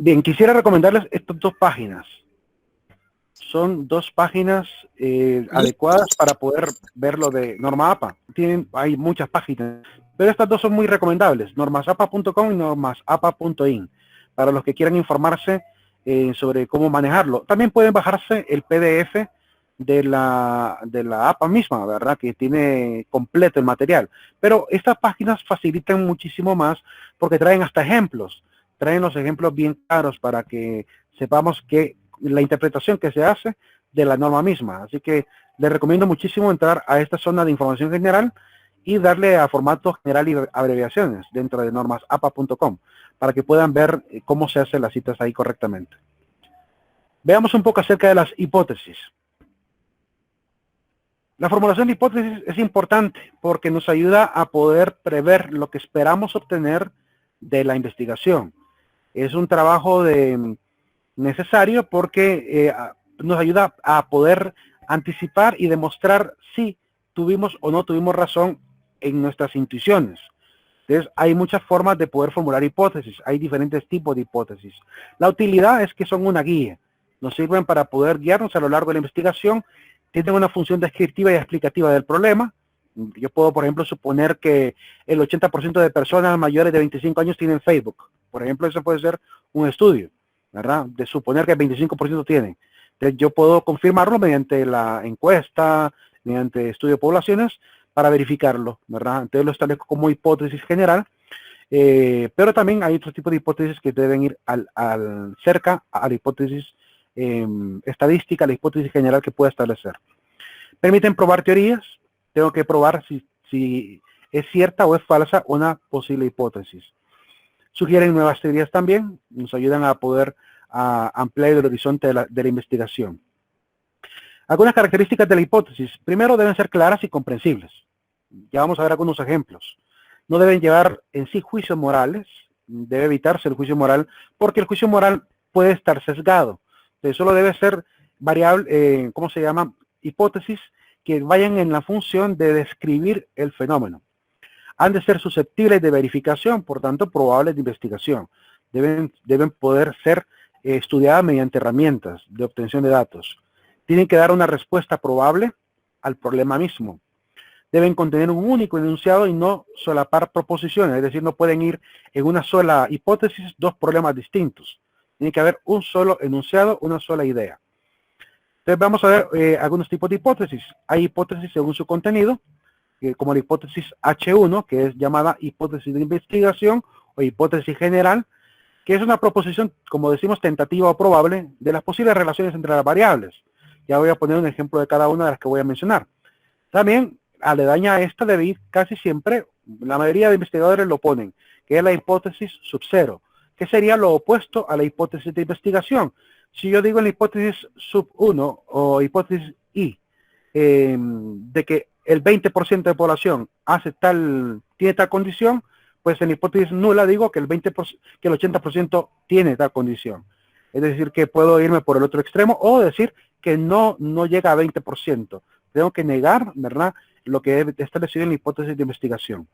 Bien, quisiera recomendarles estas dos páginas. Son dos páginas adecuadas para poder ver lo de Norma APA. Hay muchas páginas, pero estas dos son muy recomendables, normasapa.com y normasapa.in, para los que quieran informarse sobre cómo manejarlo. También pueden bajarse el PDF de la APA misma, ¿verdad? Que tiene completo el material. Pero estas páginas facilitan muchísimo más porque traen hasta ejemplos. Traen los ejemplos bien claros para que sepamos que la interpretación que se hace de la norma misma. Así que les recomiendo muchísimo entrar a esta zona de información general y darle a formato general y abreviaciones dentro de normasapa.com para que puedan ver cómo se hacen las citas ahí correctamente. Veamos un poco acerca de las hipótesis. La formulación de hipótesis es importante porque nos ayuda a poder prever lo que esperamos obtener de la investigación. Es un trabajo necesario porque nos ayuda a poder anticipar y demostrar si tuvimos o no tuvimos razón en nuestras intuiciones. Entonces, hay muchas formas de poder formular hipótesis. Hay diferentes tipos de hipótesis. La utilidad es que son una guía. Nos sirven para poder guiarnos a lo largo de la investigación. Tienen una función descriptiva y explicativa del problema. Yo puedo, por ejemplo, suponer que el 80% de personas mayores de 25 años tienen Facebook. Por ejemplo, eso puede ser un estudio, ¿verdad? De suponer que el 25% tienen. Entonces, yo puedo confirmarlo mediante la encuesta, mediante estudio de poblaciones, para verificarlo, ¿verdad? Entonces lo establezco como hipótesis general, pero también hay otro tipo de hipótesis que deben ir cerca a la hipótesis estadística, la hipótesis general que pueda establecer. Permiten probar teorías. Tengo que probar si es cierta o es falsa una posible hipótesis. Sugieren nuevas teorías también, nos ayudan a poder ampliar el horizonte de la investigación. Algunas características de la hipótesis. Primero, deben ser claras y comprensibles. Ya vamos a ver algunos ejemplos. No deben llevar en sí juicios morales. Debe evitarse el juicio moral porque el juicio moral puede estar sesgado. Entonces, solo debe ser variable, ¿cómo se llama? Hipótesis que vayan en la función de describir el fenómeno. Han de ser susceptibles de verificación, por tanto, probables de investigación. Deben poder ser estudiadas mediante herramientas de obtención de datos. Tienen que dar una respuesta probable al problema mismo. Deben contener un único enunciado y no solapar proposiciones, es decir, no pueden ir en una sola hipótesis dos problemas distintos. Tiene que haber un solo enunciado, una sola idea. Entonces vamos a ver algunos tipos de hipótesis. Hay hipótesis según su contenido, como la hipótesis H1, que es llamada hipótesis de investigación o hipótesis general, que es una proposición, como decimos, tentativa o probable de las posibles relaciones entre las variables. Ya voy a poner un ejemplo de cada una de las que voy a mencionar. También, aledaña a esta debe ir casi siempre, la mayoría de investigadores lo ponen, que es la hipótesis sub cero, que sería lo opuesto a la hipótesis de investigación. Si yo digo en la hipótesis sub 1 o hipótesis I, de que el 20% de población tiene tal condición, pues en la hipótesis nula digo que el 80% tiene tal condición. Es decir, que puedo irme por el otro extremo o decir que no llega a 20%. Tengo que negar, ¿verdad?, lo que he establecido en la hipótesis de investigación.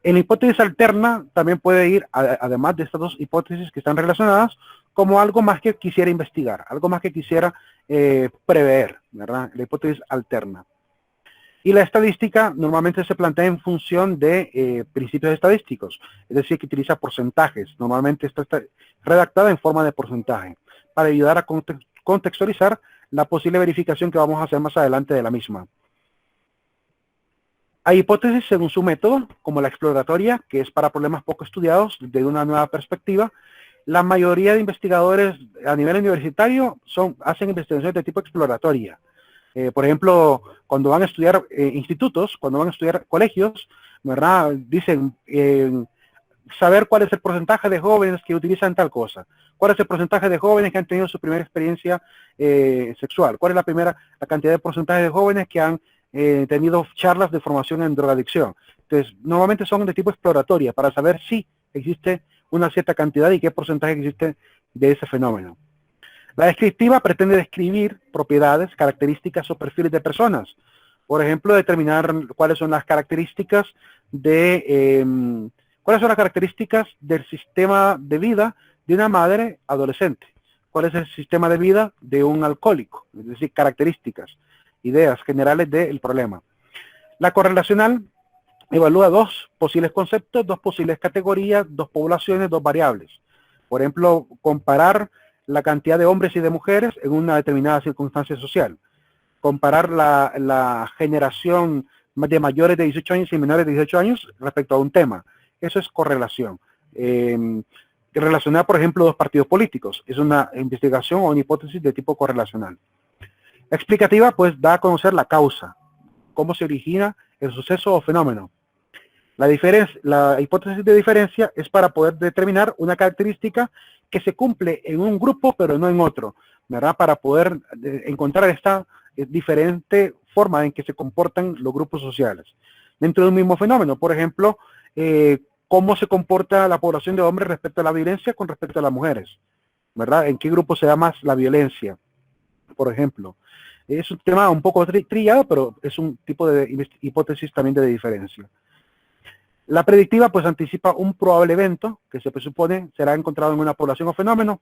En la hipótesis alterna también puede ir, además de estas dos hipótesis que están relacionadas, como algo más que quisiera investigar, algo más que quisiera prever, ¿verdad? La hipótesis alterna. Y la estadística normalmente se plantea en función de principios estadísticos, es decir, que utiliza porcentajes. Normalmente está redactada en forma de porcentaje, para ayudar a contextualizar la posible verificación que vamos a hacer más adelante de la misma. Hay hipótesis según su método, como la exploratoria, que es para problemas poco estudiados desde una nueva perspectiva. La mayoría de investigadores a nivel universitario hacen investigaciones de tipo exploratoria. Por ejemplo, cuando van a estudiar institutos, cuando van a estudiar colegios, ¿verdad?, dicen saber cuál es el porcentaje de jóvenes que utilizan tal cosa, cuál es el porcentaje de jóvenes que han tenido su primera experiencia sexual, cuál es la cantidad de porcentaje de jóvenes que han tenido charlas de formación en drogadicción. Entonces, normalmente son de tipo exploratoria para saber si existe una cierta cantidad y qué porcentaje existe de ese fenómeno. La descriptiva pretende describir propiedades, características o perfiles de personas. Por ejemplo, determinar cuáles son las características del sistema de vida de una madre adolescente. ¿Cuál es el sistema de vida de un alcohólico? Es decir, características, ideas generales del problema. La correlacional evalúa dos posibles conceptos, dos posibles categorías, dos poblaciones, dos variables. Por ejemplo, comparar la cantidad de hombres y de mujeres en una determinada circunstancia social. Comparar la generación de mayores de 18 años y menores de 18 años respecto a un tema. Eso es correlación. Relacionar, por ejemplo, dos partidos políticos. Es una investigación o una hipótesis de tipo correlacional. La explicativa, pues, da a conocer la causa, cómo se origina el suceso o fenómeno. La hipótesis de diferencia es para poder determinar una característica que se cumple en un grupo, pero no en otro, ¿verdad? Para poder encontrar esta diferente forma en que se comportan los grupos sociales. Dentro de un mismo fenómeno, por ejemplo, cómo se comporta la población de hombres respecto a la violencia con respecto a las mujeres, ¿verdad? ¿En qué grupo se da más la violencia, por ejemplo? Es un tema un poco trillado, pero es un tipo de hipótesis también de diferencia. La predictiva, pues, anticipa un probable evento que se presupone será encontrado en una población o fenómeno.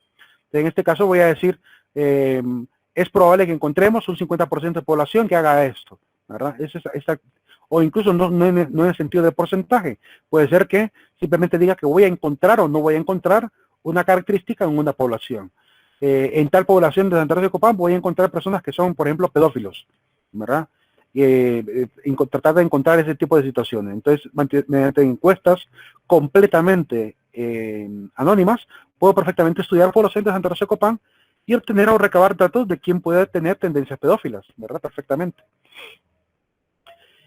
En este caso voy a decir, es probable que encontremos un 50% de población que haga esto, ¿verdad? O incluso no en el sentido de porcentaje. Puede ser que simplemente diga que voy a encontrar o no voy a encontrar una característica en una población. En tal población de Santa Rosa de Copán voy a encontrar personas que son, por ejemplo, pedófilos, ¿verdad? Tratar de encontrar ese tipo de situaciones. Entonces, mediante encuestas completamente anónimas, puedo perfectamente estudiar población de Santa Rosa de Copán y obtener o recabar datos de quién puede tener tendencias pedófilas, ¿verdad? Perfectamente.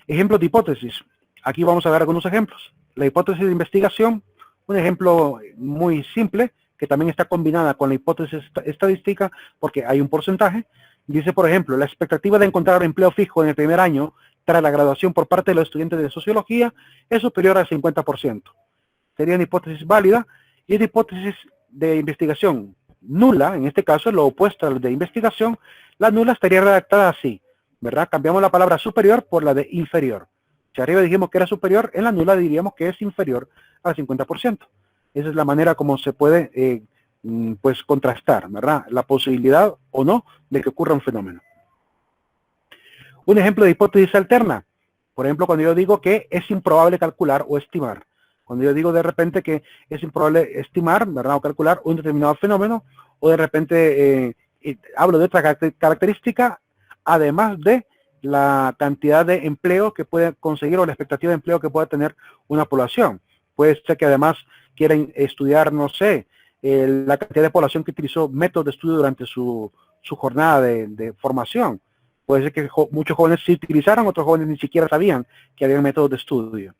Ejemplos de hipótesis. Aquí vamos a ver algunos ejemplos. La hipótesis de investigación, un ejemplo muy simple, que también está combinada con la hipótesis estadística, porque hay un porcentaje. Dice, por ejemplo, la expectativa de encontrar empleo fijo en el primer año tras la graduación por parte de los estudiantes de sociología es superior al 50%. Sería una hipótesis válida, y una hipótesis de investigación nula, en este caso lo opuesto al de investigación. La nula estaría redactada así, ¿verdad? Cambiamos la palabra superior por la de inferior. Si arriba dijimos que era superior, en la nula diríamos que es inferior al 50%. Esa es la manera como se puede pues contrastar, ¿verdad? La posibilidad o no de que ocurra un fenómeno. Un ejemplo de hipótesis alterna. Por ejemplo, cuando yo digo que es improbable calcular o estimar. Cuando yo digo de repente que es improbable estimar, ¿verdad? O calcular un determinado fenómeno, o de repente hablo de otra característica, además de la cantidad de empleo que puede conseguir o la expectativa de empleo que pueda tener una población. Puede ser que además quieren estudiar, no sé, la cantidad de población que utilizó métodos de estudio durante su jornada de formación. Puede ser que muchos jóvenes sí utilizaron, otros jóvenes ni siquiera sabían que había métodos de estudio.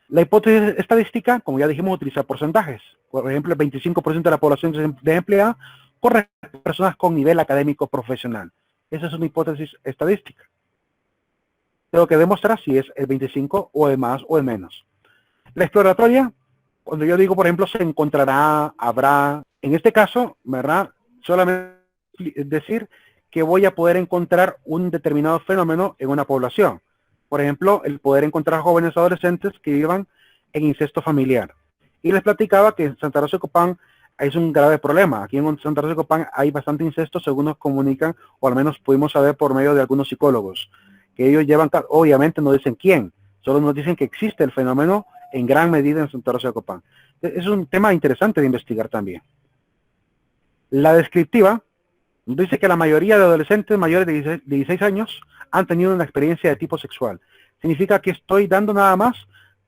La hipótesis estadística, como ya dijimos, utiliza porcentajes. Por ejemplo, el 25% de la población desempleada corresponde a personas con nivel académico profesional. Esa es una hipótesis estadística. Tengo que demostrar si es el 25 o el más o el menos. La exploratoria, cuando yo digo, por ejemplo, se encontrará, habrá, en este caso, ¿verdad? Solamente decir que voy a poder encontrar un determinado fenómeno en una población. Por ejemplo, el poder encontrar jóvenes adolescentes que vivan en incesto familiar. Y les platicaba que en Santa Rosa de Copán es un grave problema. Aquí en Santa Rosa de Copán hay bastante incesto, según nos comunican, o al menos pudimos saber por medio de algunos psicólogos, que ellos llevan, obviamente no dicen quién, solo nos dicen que existe el fenómeno en gran medida en Santa Rosa de Copán. Es un tema interesante de investigar también. La descriptiva dice que la mayoría de adolescentes mayores de 16 años han tenido una experiencia de tipo sexual. Significa que estoy dando nada más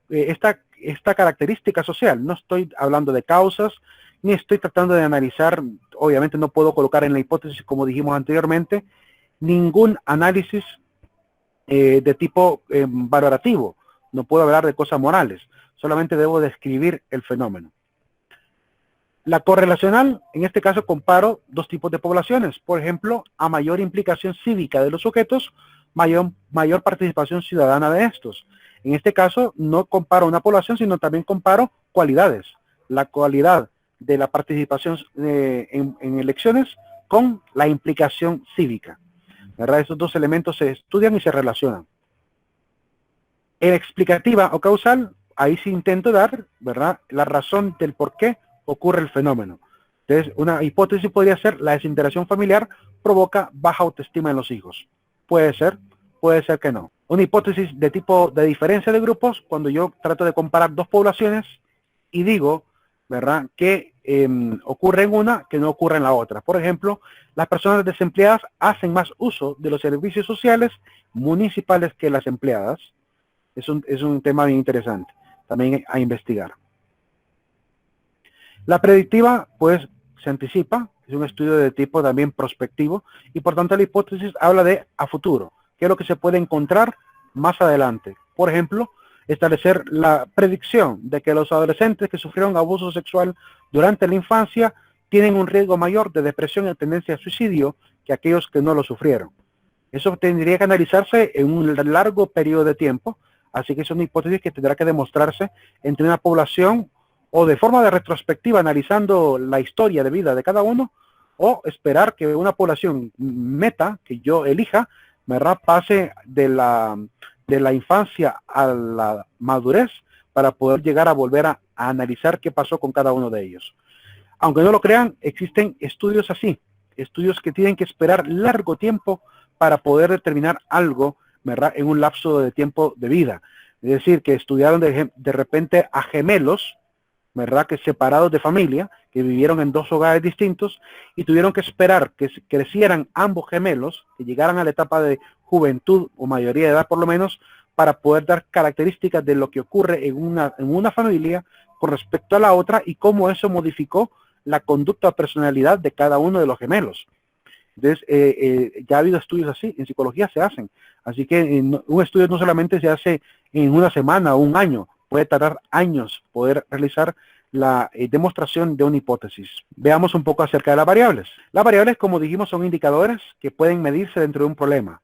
esta característica social. No estoy hablando de causas, ni estoy tratando de analizar. Obviamente no puedo colocar en la hipótesis, como dijimos anteriormente, ningún análisis de tipo valorativo. No puedo hablar de cosas morales. Solamente debo describir el fenómeno. La correlacional, en este caso, comparo dos tipos de poblaciones. Por ejemplo, a mayor implicación cívica de los sujetos, mayor participación ciudadana de estos. En este caso, no comparo una población, sino también comparo cualidades. La cualidad de la participación en elecciones con la implicación cívica, ¿verdad? Esos dos elementos se estudian y se relacionan. En explicativa o causal, ahí sí intento dar, ¿verdad?, la razón del por qué ocurre el fenómeno. Entonces, una hipótesis podría ser: la desintegración familiar provoca baja autoestima en los hijos. Puede ser que no. Una hipótesis de tipo de diferencia de grupos, cuando yo trato de comparar dos poblaciones y digo, ¿verdad?, que ocurre en una que no ocurre en la otra. Por ejemplo, las personas desempleadas hacen más uso de los servicios sociales municipales que las empleadas. Es un tema bien interesante también a investigar. La predictiva, pues, se anticipa, es un estudio de tipo también prospectivo, y por tanto la hipótesis habla de a futuro, qué es lo que se puede encontrar más adelante. Por ejemplo, establecer la predicción de que los adolescentes que sufrieron abuso sexual durante la infancia tienen un riesgo mayor de depresión y tendencia a suicidio que aquellos que no lo sufrieron. Eso tendría que analizarse en un largo periodo de tiempo, así que es una hipótesis que tendrá que demostrarse entre una población, o de forma de retrospectiva analizando la historia de vida de cada uno, o esperar que una población meta que yo elija, ¿verdad?, pase de la infancia a la madurez para poder llegar a volver a analizar qué pasó con cada uno de ellos. Aunque no lo crean, existen estudios así, estudios que tienen que esperar largo tiempo para poder determinar algo, ¿verdad?, en un lapso de tiempo de vida. Es decir, que estudiaron de repente a gemelos, ¿verdad?, que separados de familia, que vivieron en dos hogares distintos y tuvieron que esperar que crecieran ambos gemelos, que llegaran a la etapa de juventud o mayoría de edad por lo menos, para poder dar características de lo que ocurre en una familia con respecto a la otra y cómo eso modificó la conducta o personalidad de cada uno de los gemelos. Entonces, ya ha habido estudios así, en psicología se hacen. Así que un estudio no solamente se hace en una semana o un año, puede tardar años poder realizar la demostración de una hipótesis. Veamos un poco acerca de las variables. Las variables, como dijimos, son indicadores que pueden medirse dentro de un problema.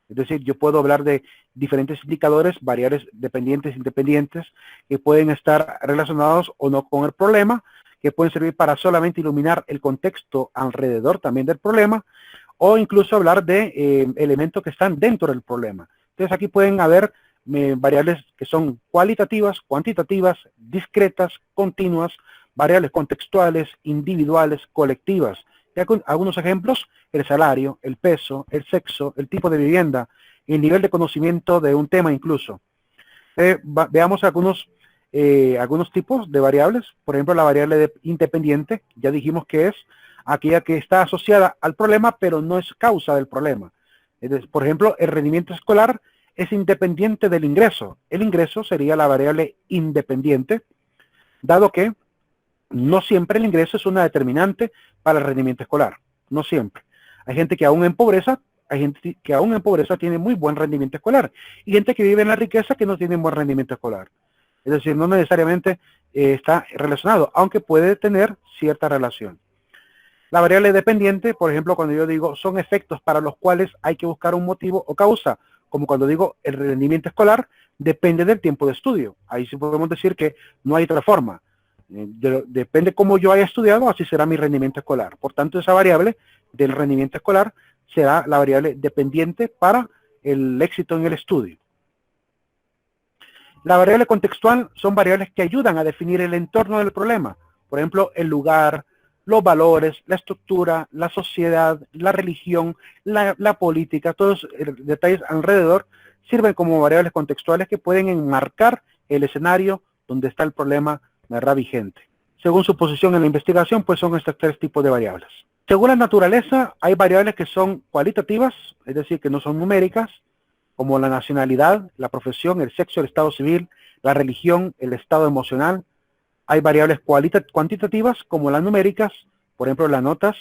Es decir, yo puedo hablar de diferentes indicadores, variables dependientes e independientes, que pueden estar relacionados o no con el problema, que pueden servir para solamente iluminar el contexto alrededor también del problema, o incluso hablar de elementos que están dentro del problema. Entonces aquí pueden haber variables que son cualitativas, cuantitativas, discretas, continuas, variables contextuales, individuales, colectivas. Y algunos ejemplos: el salario, el peso, el sexo, el tipo de vivienda, el nivel de conocimiento de un tema incluso. Veamos algunos tipos de variables. Por ejemplo, la variable independiente, ya dijimos que es aquella que está asociada al problema, pero no es causa del problema. Por ejemplo, el rendimiento escolar es independiente del ingreso. El ingreso sería la variable independiente, dado que no siempre el ingreso es una determinante para el rendimiento escolar. No siempre. Hay gente que aún en pobreza tiene muy buen rendimiento escolar, y gente que vive en la riqueza que no tiene buen rendimiento escolar. Es decir, no necesariamente está relacionado, aunque puede tener cierta relación. La variable dependiente, por ejemplo, cuando yo digo son efectos para los cuales hay que buscar un motivo o causa, como cuando digo el rendimiento escolar depende del tiempo de estudio. Ahí sí podemos decir que no hay otra forma. Depende cómo yo haya estudiado, así será mi rendimiento escolar. Por tanto, esa variable del rendimiento escolar será la variable dependiente para el éxito en el estudio. La variable contextual son variables que ayudan a definir el entorno del problema. Por ejemplo, el lugar, los valores, la estructura, la sociedad, la religión, la política, todos los detalles alrededor sirven como variables contextuales que pueden enmarcar el escenario donde está el problema, ¿verdad?, vigente. Según su posición en la investigación, pues son estos tres tipos de variables. Según la naturaleza, hay variables que son cualitativas, es decir, que no son numéricas, como la nacionalidad, la profesión, el sexo, el estado civil, la religión, el estado emocional. Hay variables cuantitativas como las numéricas, por ejemplo, las notas,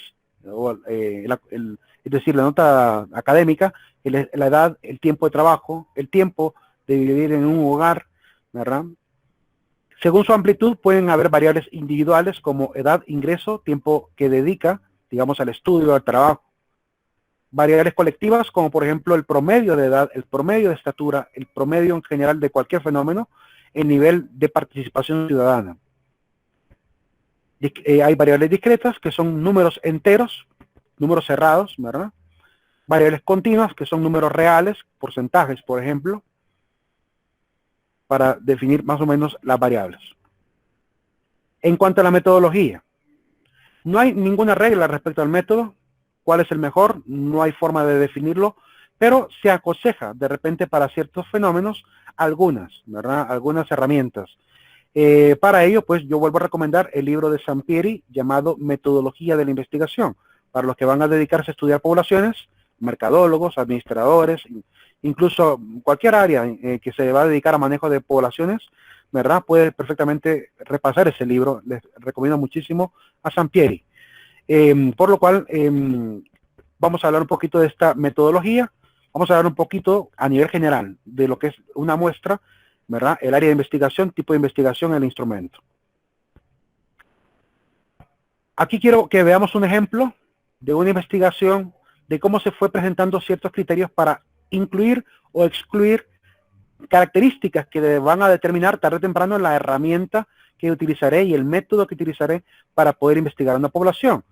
es decir, la nota académica, la edad, el tiempo de trabajo, el tiempo de vivir en un hogar, ¿verdad? Según su amplitud, pueden haber variables individuales como edad, ingreso, tiempo que dedica, digamos, al estudio, al trabajo. Variables colectivas como, por ejemplo, el promedio de edad, el promedio de estatura, el promedio en general de cualquier fenómeno, el nivel de participación ciudadana. Hay variables discretas que son números enteros, números cerrados, ¿verdad? Variables continuas que son números reales, porcentajes, por ejemplo. para definir más o menos las variables. En cuanto a la metodología, no hay ninguna regla respecto al método. ¿Cuál es el mejor? No hay forma de definirlo, pero se aconseja de repente para ciertos fenómenos algunas, ¿verdad? Algunas herramientas. Para ello, pues yo vuelvo a recomendar el libro de Sampieri llamado Metodología de la Investigación, para los que van a dedicarse a estudiar poblaciones, mercadólogos, administradores, incluso cualquier área que se va a dedicar a manejo de poblaciones, ¿verdad? Puede perfectamente repasar ese libro. Les recomiendo muchísimo a Sampieri. Por lo cual, vamos a hablar un poquito de esta metodología. Vamos a hablar un poquito a nivel general de lo que es una muestra, ¿verdad? El área de investigación, tipo de investigación, el instrumento. Aquí quiero que veamos un ejemplo de una investigación de cómo se fue presentando ciertos criterios para incluir o excluir características que van a determinar tarde o temprano la herramienta que utilizaré y el método que utilizaré para poder investigar una población.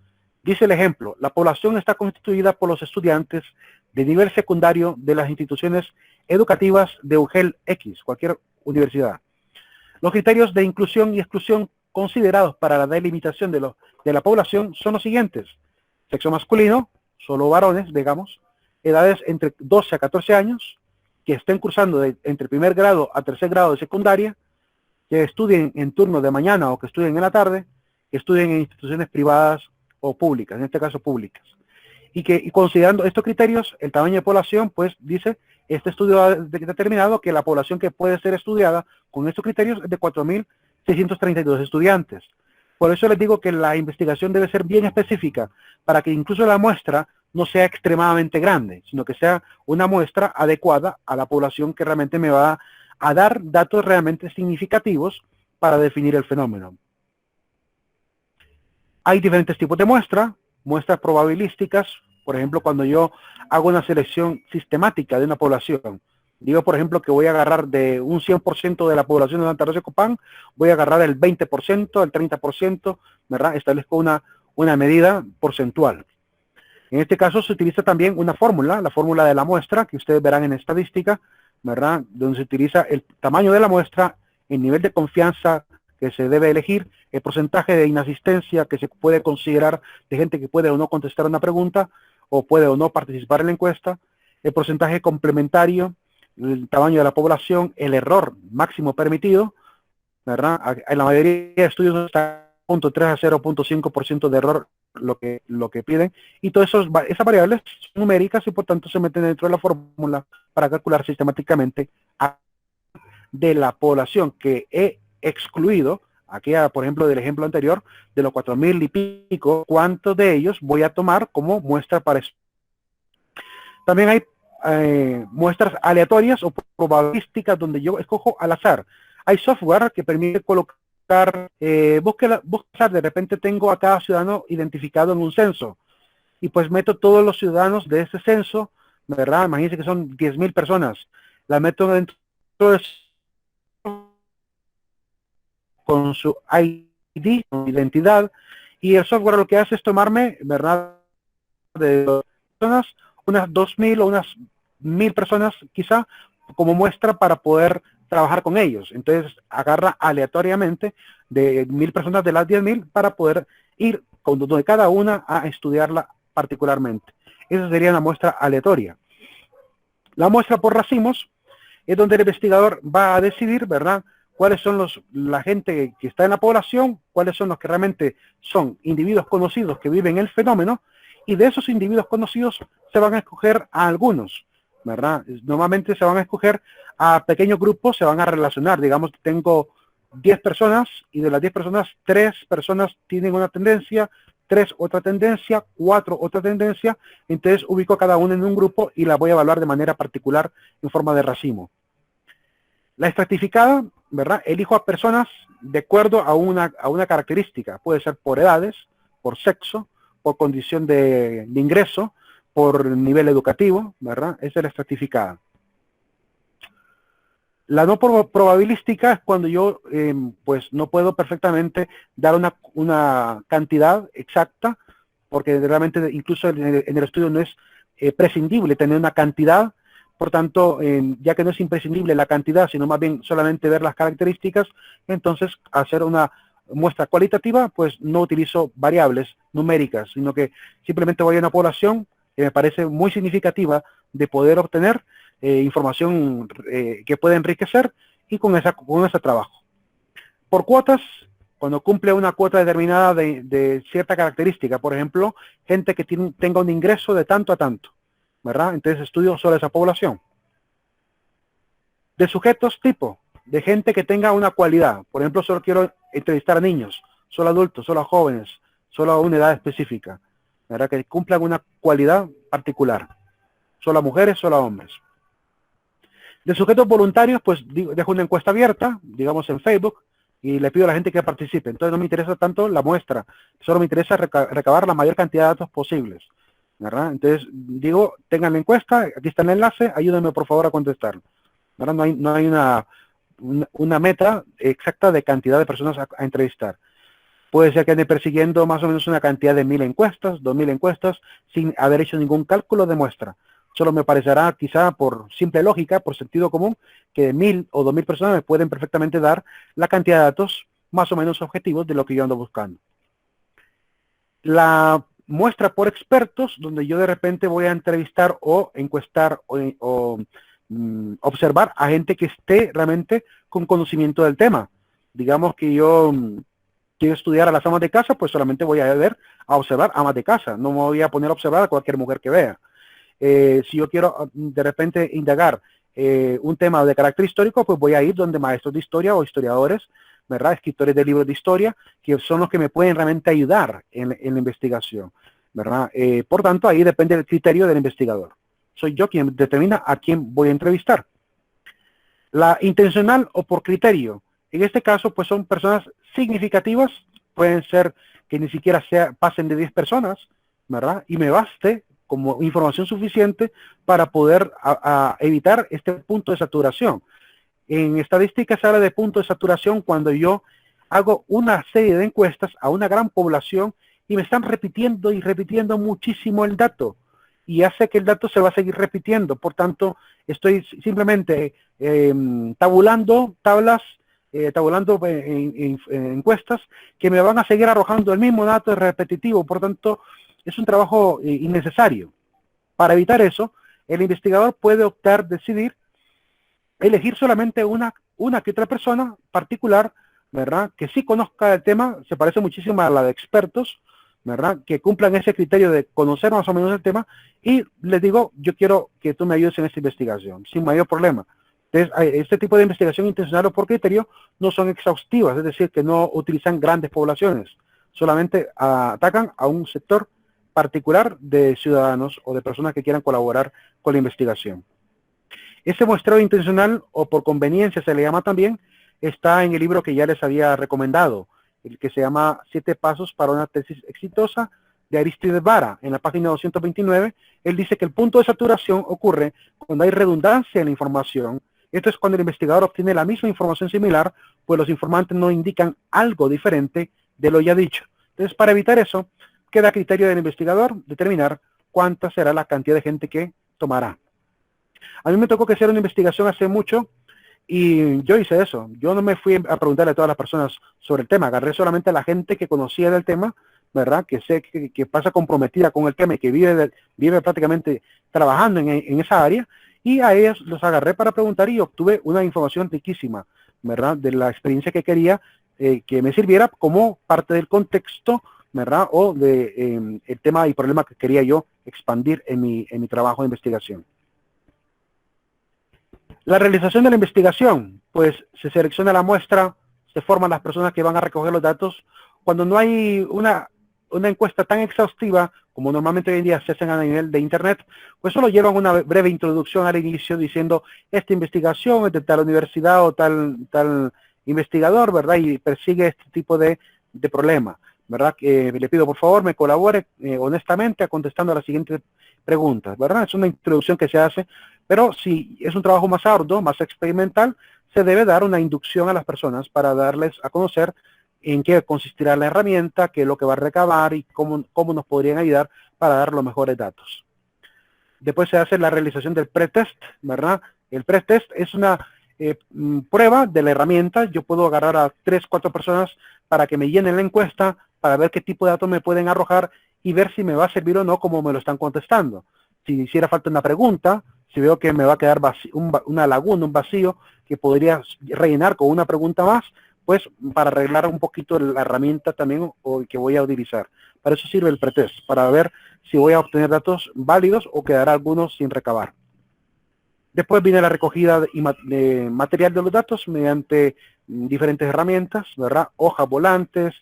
Dice el ejemplo: la población está constituida por los estudiantes de nivel secundario de las instituciones educativas de UGEL X, cualquier universidad. Los criterios de inclusión y exclusión considerados para la delimitación de la población son los siguientes: sexo masculino, solo varones, digamos, edades entre 12 a 14 años, que estén cursando entre primer grado a tercer grado de secundaria, que estudien en turno de mañana o que estudien en la tarde, que estudien en instituciones privadas o públicas, en este caso públicas. Y considerando estos criterios, el tamaño de población, pues dice, este estudio ha determinado que la población que puede ser estudiada con estos criterios es de 4.632 estudiantes. Por eso les digo que la investigación debe ser bien específica, para que incluso la muestra no sea extremadamente grande, sino que sea una muestra adecuada a la población que realmente me va a dar datos realmente significativos para definir el fenómeno. Hay diferentes tipos de muestras probabilísticas. Por ejemplo, cuando yo hago una selección sistemática de una población, digo, por ejemplo, que voy a agarrar de un 100% de la población de Santa Rosa de Copán, voy a agarrar el 20%, el 30%, ¿verdad? Establezco una medida porcentual. En este caso se utiliza también una fórmula, la fórmula de la muestra, que ustedes verán en estadística, ¿verdad? Donde se utiliza el tamaño de la muestra, el nivel de confianza que se debe elegir, el porcentaje de inasistencia que se puede considerar de gente que puede o no contestar una pregunta, o puede o no participar en la encuesta, el porcentaje complementario, el tamaño de la población, el error máximo permitido, ¿verdad? En la mayoría de estudios está 0.3 a 0.5% de error lo que piden, y todas esas variables son numéricas y por tanto se meten dentro de la fórmula para calcular sistemáticamente de la población que he excluido. Aquí, por ejemplo, del ejemplo anterior, de los 4.000 y pico, ¿cuántos de ellos voy a tomar como muestra para eso? También hay muestras aleatorias o probabilísticas donde yo escojo al azar. Hay software que permite colocar, buscar, de repente tengo a cada ciudadano identificado en un censo y pues meto todos los ciudadanos de ese censo, ¿verdad? Imagínense que son 10.000 personas. La meto dentro de con su ID, con identidad, y el software lo que hace es tomarme, ¿verdad?, de personas, unas 2.000 o unas 1.000 personas quizá, como muestra para poder trabajar con ellos. Entonces agarra aleatoriamente de 1.000 personas de las 10.000 para poder ir con de cada una a estudiarla particularmente. Esa sería una muestra aleatoria. La muestra por racimos es donde el investigador va a decidir, ¿verdad?, cuáles son la gente que está en la población, cuáles son los que realmente son individuos conocidos que viven el fenómeno, y de esos individuos conocidos se van a escoger a algunos, ¿verdad? Normalmente se van a escoger a pequeños grupos, se van a relacionar. Digamos que tengo 10 personas y de las 10 personas, 3 personas tienen una tendencia, 3 otra tendencia, 4 otra tendencia. Entonces ubico a cada uno en un grupo y la voy a evaluar de manera particular en forma de racimo. La estratificada, ¿verdad? Elijo a personas de acuerdo a una característica. Puede ser por edades, por sexo, por condición de ingreso, por nivel educativo, ¿verdad? Esa es la estratificada. La no probabilística es cuando yo pues no puedo perfectamente dar una cantidad exacta, porque realmente incluso en el estudio no es prescindible tener una cantidad, Por tanto, ya que no es imprescindible la cantidad, sino más bien solamente ver las características, entonces hacer una muestra cualitativa, pues no utilizo variables numéricas, sino que simplemente voy a una población que me parece muy significativa de poder obtener información que puede enriquecer, y con ese trabajo. Por cuotas, cuando cumple una cuota determinada de cierta característica, por ejemplo, gente que tenga un ingreso de tanto a tanto, ¿verdad? Entonces estudio sobre esa población. De sujetos tipo, de gente que tenga una cualidad. Por ejemplo, solo quiero entrevistar a niños, solo a adultos, solo a jóvenes, solo a una edad específica, ¿verdad? Que cumplan una cualidad particular. Solo a mujeres, solo a hombres. De sujetos voluntarios, pues dejo una encuesta abierta, digamos en Facebook, y le pido a la gente que participe. Entonces no me interesa tanto la muestra, solo me interesa recabar la mayor cantidad de datos posibles, ¿verdad? Entonces digo, tengan la encuesta, aquí está el enlace, ayúdenme por favor a contestar, ¿verdad? No hay una meta exacta de cantidad de personas a entrevistar. Puede ser que ande persiguiendo más o menos una cantidad de 1000 encuestas, 2000 encuestas, sin haber hecho ningún cálculo de muestra. Solo me parecerá, quizá por simple lógica, por sentido común, que 1000 o 2000 personas me pueden perfectamente dar la cantidad de datos más o menos objetivos de lo que yo ando buscando. La muestra por expertos, donde yo de repente voy a entrevistar o encuestar o observar a gente que esté realmente con conocimiento del tema. Digamos que yo quiero estudiar a las amas de casa, pues solamente voy a observar amas de casa. No me voy a poner a observar a cualquier mujer que vea. Si yo quiero de repente indagar un tema de carácter histórico, pues voy a ir donde maestros de historia o historiadores, ¿verdad? Escritores de libros de historia, que son los que me pueden realmente ayudar en la investigación, ¿verdad? Por tanto, ahí depende del criterio del investigador. Soy yo quien determina a quién voy a entrevistar. La intencional o por criterio. En este caso, pues son personas significativas, pueden ser que ni siquiera pasen de 10 personas, ¿verdad? Y me baste como información suficiente para poder evitar este punto de saturación. En estadística se habla de punto de saturación cuando yo hago una serie de encuestas a una gran población y me están repitiendo y repitiendo muchísimo el dato, y hace que el dato se va a seguir repitiendo. Por tanto, estoy simplemente tabulando tablas, tabulando encuestas que me van a seguir arrojando el mismo dato repetitivo. Por tanto, es un trabajo innecesario. Para evitar eso, el investigador puede optar, decidir, elegir solamente una que otra persona particular, ¿verdad? Que sí conozca el tema, se parece muchísimo a la de expertos, ¿verdad? Que cumplan ese criterio de conocer más o menos el tema, y les digo, yo quiero que tú me ayudes en esta investigación, sin mayor problema. Entonces, este tipo de investigación intencional o por criterio no son exhaustivas, es decir, que no utilizan grandes poblaciones, solamente atacan a un sector particular de ciudadanos o de personas que quieran colaborar con la investigación. Ese muestreo intencional o por conveniencia se le llama también, está en el libro que ya les había recomendado, el que se llama 7 pasos para una tesis exitosa, de Aristides Vara. En la página 229, él dice que el punto de saturación ocurre cuando hay redundancia en la información. Esto es cuando el investigador obtiene la misma información similar, pues los informantes no indican algo diferente de lo ya dicho. Entonces, para evitar eso, queda a criterio del investigador determinar cuánta será la cantidad de gente que tomará. A mí me tocó que hacer una investigación hace mucho y yo hice eso. Yo no me fui a preguntarle a todas las personas sobre el tema, agarré solamente a la gente que conocía del tema, ¿verdad? Que sé que pasa comprometida con el tema y que vive prácticamente trabajando en esa área, y a ellos los agarré para preguntar y obtuve una información riquísima, ¿verdad? De la experiencia que quería que me sirviera como parte del contexto, ¿verdad? O de el tema y problema que quería yo expandir en mi trabajo de investigación. La realización de la investigación, pues se selecciona la muestra, se forman las personas que van a recoger los datos. Cuando no hay una encuesta tan exhaustiva como normalmente hoy en día se hacen a nivel de internet, pues solo llevan una breve introducción al inicio diciendo esta investigación es de tal universidad o tal investigador, ¿verdad? Y persigue este tipo de problema, ¿verdad? Le pido por favor me colabore honestamente contestando a las siguientes preguntas, ¿verdad? Es una introducción que se hace, pero si es un trabajo más arduo, más experimental, se debe dar una inducción a las personas para darles a conocer en qué consistirá la herramienta, qué es lo que va a recabar y cómo nos podrían ayudar para dar los mejores datos. Después se hace la realización del pretest, ¿verdad? El pretest es una prueba de la herramienta. Yo puedo agarrar a 3, 4 personas para que me llenen la encuesta, para ver qué tipo de datos me pueden arrojar y ver si me va a servir o no como me lo están contestando. Si hiciera falta una pregunta, si veo que me va a quedar una laguna, un vacío que podría rellenar con una pregunta más, pues para arreglar un poquito la herramienta también o que voy a utilizar. Para eso sirve el pretest, para ver si voy a obtener datos válidos o quedará algunos sin recabar. Después viene la recogida de material de los datos mediante diferentes herramientas, ¿verdad? Hojas volantes,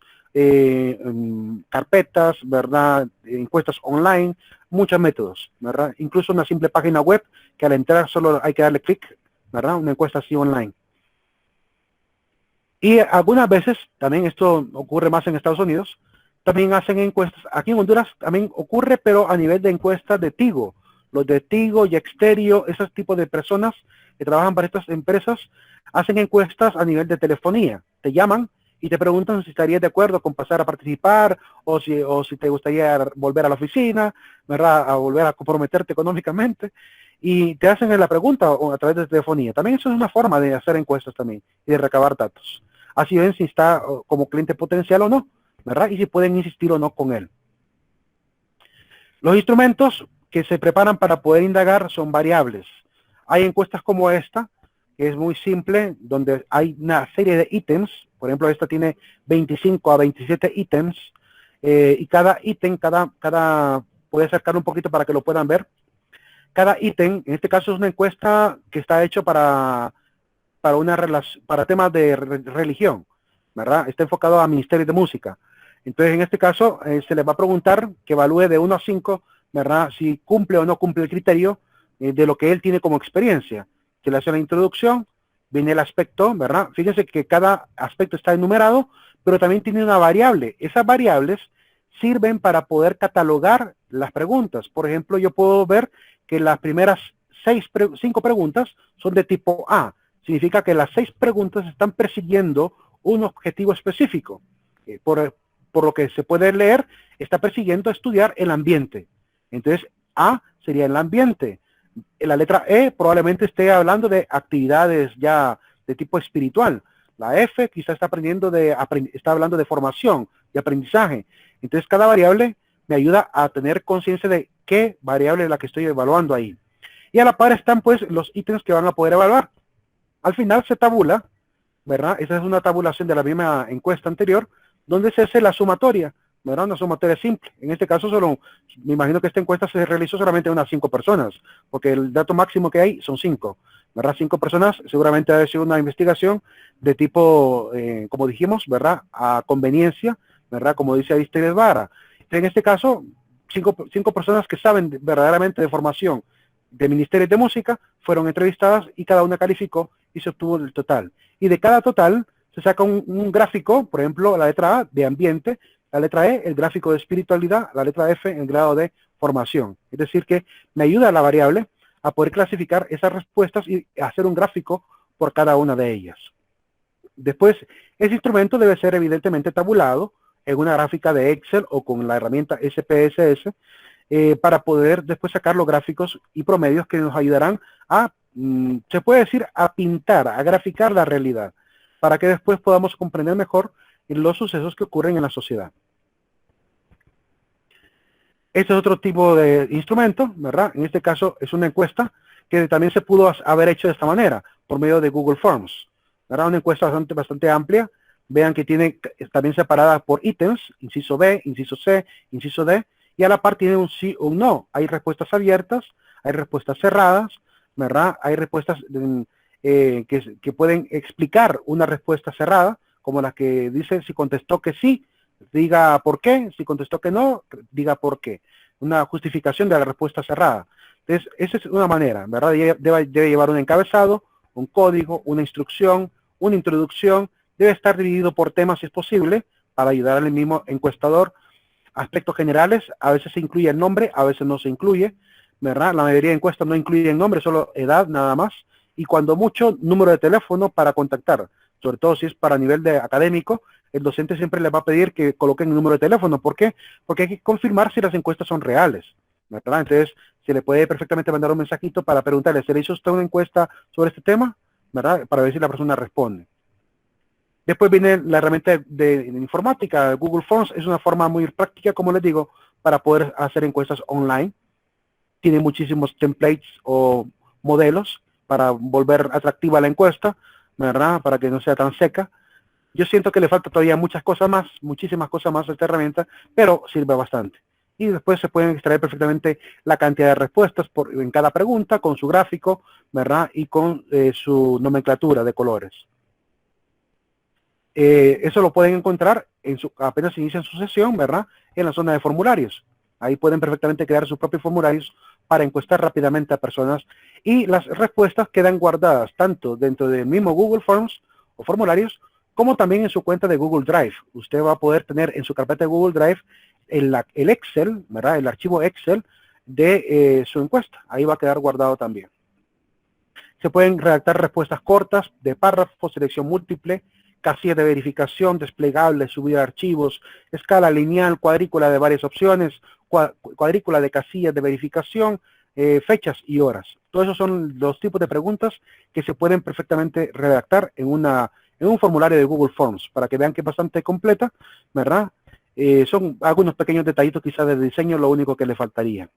carpetas, ¿verdad? Encuestas online, muchos métodos, ¿verdad? Incluso una simple página web que al entrar solo hay que darle clic, ¿verdad? Una encuesta así online. Y algunas veces, también esto ocurre más en Estados Unidos, también hacen encuestas. Aquí en Honduras también ocurre, pero a nivel de encuestas de Tigo. Los de Tigo y Exterio, esos tipos de personas que trabajan para estas empresas, hacen encuestas a nivel de telefonía. Te llaman y te preguntan si estarías de acuerdo con pasar a participar o si te gustaría volver a la oficina, ¿verdad? A volver a comprometerte económicamente. Y te hacen la pregunta a través de telefonía. También eso es una forma de hacer encuestas también y de recabar datos. Así ven si está como cliente potencial o no, ¿verdad? Y si pueden insistir o no con él. Los instrumentos que se preparan para poder indagar son variables. Hay encuestas como esta, que es muy simple, donde hay una serie de ítems. Por ejemplo, esta tiene 25 a 27 ítems. Y cada ítem, voy a sacar un poquito para que lo puedan ver. Cada ítem, en este caso es una encuesta que está hecho para temas de religión, ¿verdad? Está enfocado a ministerios de música. Entonces, en este caso, se les va a preguntar que evalúe de 1 a 5, ¿verdad? Si cumple o no cumple el criterio de lo que él tiene como experiencia. Se le hace la introducción, viene el aspecto, ¿verdad? Fíjense que cada aspecto está enumerado, pero también tiene una variable. Esas variables sirven para poder catalogar las preguntas. Por ejemplo, yo puedo ver que las primeras 5 preguntas son de tipo A. Significa que las 6 preguntas están persiguiendo un objetivo específico. Por lo que se puede leer, está persiguiendo estudiar el ambiente. Entonces, A sería el ambiente. La letra E probablemente esté hablando de actividades ya de tipo espiritual. La F quizá está está hablando de formación, de aprendizaje. Entonces, cada variable me ayuda a tener conciencia de qué variable es la que estoy evaluando ahí. Y a la par están pues los ítems que van a poder evaluar. Al final se tabula, ¿verdad? Esa es una tabulación de la misma encuesta anterior, donde se hace la sumatoria, ¿verdad? Una sumatoria simple. En este caso me imagino que esta encuesta se realizó solamente a unas 5 personas, porque el dato máximo que hay son 5, ¿verdad? 5 personas, seguramente ha sido una investigación de tipo, como dijimos, ¿verdad? A conveniencia, ¿verdad? Como dice Aristides Vara. En este caso, 5 personas que saben verdaderamente de formación de ministerios de música fueron entrevistadas y cada una calificó y se obtuvo el total. Y de cada total se saca un gráfico, por ejemplo, la letra A de ambiente, la letra E, el gráfico de espiritualidad, la letra F, el grado de formación. Es decir, que me ayuda la variable a poder clasificar esas respuestas y hacer un gráfico por cada una de ellas. Después, ese instrumento debe ser evidentemente tabulado en una gráfica de Excel o con la herramienta SPSS para poder después sacar los gráficos y promedios que nos ayudarán a, se puede decir, a pintar, a graficar la realidad, para que después podamos comprender mejor los sucesos que ocurren en la sociedad. Este es otro tipo de instrumento, ¿verdad? En este caso es una encuesta que también se pudo haber hecho de esta manera, por medio de Google Forms, ¿verdad? Una encuesta bastante amplia. Vean que tiene también separada por ítems, inciso B, inciso C, inciso D, y a la par tiene un sí o un no. Hay respuestas abiertas, hay respuestas cerradas, ¿verdad? Hay respuestas que pueden explicar una respuesta cerrada, como la que dice si contestó que sí, diga por qué, si contestó que no, diga por qué. Una justificación de la respuesta cerrada. Entonces, esa es una manera, ¿verdad? Debe llevar un encabezado, un código, una instrucción, una introducción. Debe estar dividido por temas si es posible, para ayudar al mismo encuestador. Aspectos generales, a veces se incluye el nombre, a veces no se incluye, ¿verdad? La mayoría de encuestas no incluyen nombre, solo edad nada más. Y cuando mucho, número de teléfono para contactar. Sobre todo si es para nivel de académico, el docente siempre les va a pedir que coloquen el número de teléfono. ¿Por qué? Porque hay que confirmar si las encuestas son reales, ¿verdad? Entonces, se le puede perfectamente mandar un mensajito para preguntarle, ¿se le hizo usted una encuesta sobre este tema? ¿Verdad? Para ver si la persona responde. Después viene la herramienta de informática, Google Forms. Es una forma muy práctica, como les digo, para poder hacer encuestas online. Tiene muchísimos templates o modelos para volver atractiva la encuesta, ¿verdad? Para que no sea tan seca. Yo siento que le falta todavía muchas cosas más, muchísimas cosas más a esta herramienta, pero sirve bastante. Y después se pueden extraer perfectamente la cantidad de respuestas en cada pregunta, con su gráfico, ¿verdad? Y con su nomenclatura de colores. Eso lo pueden encontrar apenas inician su sesión, ¿verdad? En la zona de formularios. Ahí pueden perfectamente crear sus propios formularios para encuestar rápidamente a personas y las respuestas quedan guardadas tanto dentro del mismo Google Forms o formularios como también en su cuenta de Google Drive. Usted va a poder tener en su carpeta de Google Drive el Excel, ¿verdad? El archivo Excel de su encuesta. Ahí va a quedar guardado también. Se pueden redactar respuestas cortas de párrafos, selección múltiple, casillas de verificación, desplegable, subida de archivos, escala lineal, cuadrícula de varias opciones, cuadrícula de casillas de verificación, fechas y horas. Todos esos son los tipos de preguntas que se pueden perfectamente redactar en un formulario de Google Forms, para que vean que es bastante completa, ¿verdad? Son algunos pequeños detallitos quizás de diseño, lo único que le faltaría.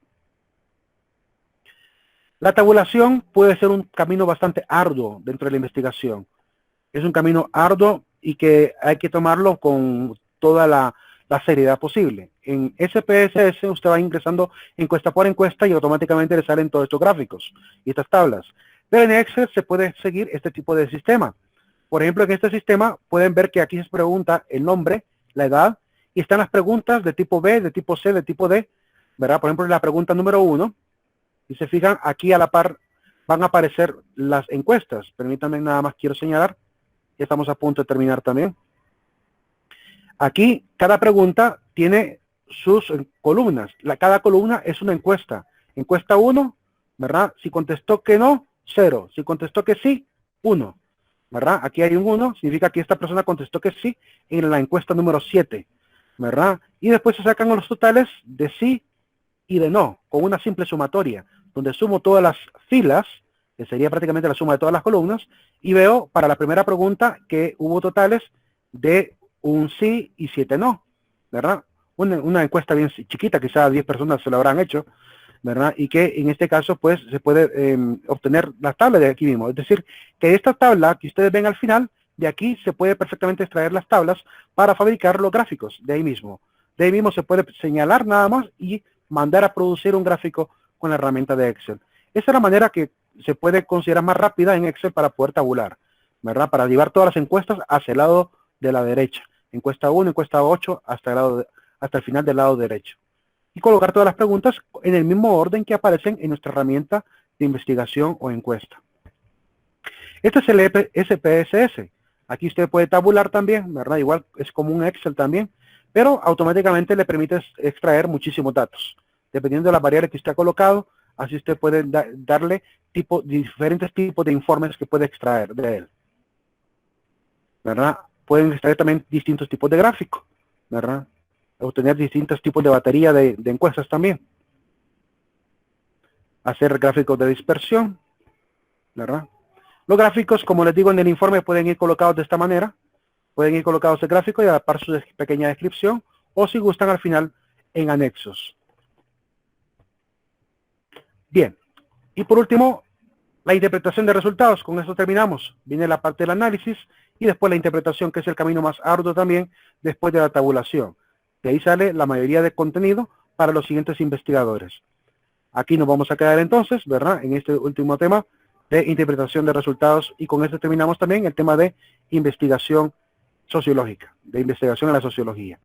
La tabulación puede ser un camino bastante arduo dentro de la investigación. Es un camino arduo y que hay que tomarlo con toda la seriedad posible. En SPSS usted va ingresando encuesta por encuesta y automáticamente le salen todos estos gráficos y estas tablas. Pero en Excel se puede seguir este tipo de sistema. Por ejemplo, en este sistema pueden ver que aquí se pregunta el nombre, la edad, y están las preguntas de tipo B, de tipo C, de tipo D, ¿verdad? Por ejemplo, la pregunta número 1, y se fijan, aquí a la par van a aparecer las encuestas. Permítanme, nada más quiero señalar. Ya estamos a punto de terminar también. Aquí, cada pregunta tiene sus columnas. Cada columna es una encuesta. Encuesta 1, ¿verdad? Si contestó que no, 0. Si contestó que sí, 1. ¿Verdad? Aquí hay un 1, significa que esta persona contestó que sí en la encuesta número 7. ¿Verdad? Y después se sacan los totales de sí y de no, con una simple sumatoria, donde sumo todas las filas, que sería prácticamente la suma de todas las columnas, y veo para la primera pregunta que hubo totales de un sí y 7 no, ¿verdad? Una encuesta bien chiquita, quizás 10 personas se lo habrán hecho, ¿verdad? Y que en este caso pues se puede obtener la tabla de aquí mismo. Es decir, que esta tabla que ustedes ven al final, de aquí se puede perfectamente extraer las tablas para fabricar los gráficos de ahí mismo. De ahí mismo se puede señalar nada más y mandar a producir un gráfico con la herramienta de Excel. Esa es la manera que se puede considerar más rápida en Excel para poder tabular, ¿verdad? Para llevar todas las encuestas hacia el lado de la derecha. Encuesta 1, encuesta 8, hasta el final del lado derecho. Y colocar todas las preguntas en el mismo orden que aparecen en nuestra herramienta de investigación o encuesta. Este es el SPSS. Aquí usted puede tabular también, ¿verdad? Igual es como un Excel también, pero automáticamente le permite extraer muchísimos datos. Dependiendo de las variables que usted ha colocado, así usted puede darle diferentes tipos de informes que puede extraer de él, ¿verdad? Pueden extraer también distintos tipos de gráficos, ¿verdad? Obtener distintos tipos de batería de encuestas también. Hacer gráficos de dispersión, ¿verdad? Los gráficos, como les digo en el informe, pueden ir colocados de esta manera. Pueden ir colocados el gráfico y a la par su pequeña descripción, o si gustan al final en anexos. Bien, y por último, la interpretación de resultados. Con esto terminamos. Viene la parte del análisis y después la interpretación, que es el camino más arduo también después de la tabulación. De ahí sale la mayoría de contenido para los siguientes investigadores. Aquí nos vamos a quedar entonces, ¿verdad? En este último tema de interpretación de resultados, y con esto terminamos también el tema de investigación sociológica, de investigación en la sociología.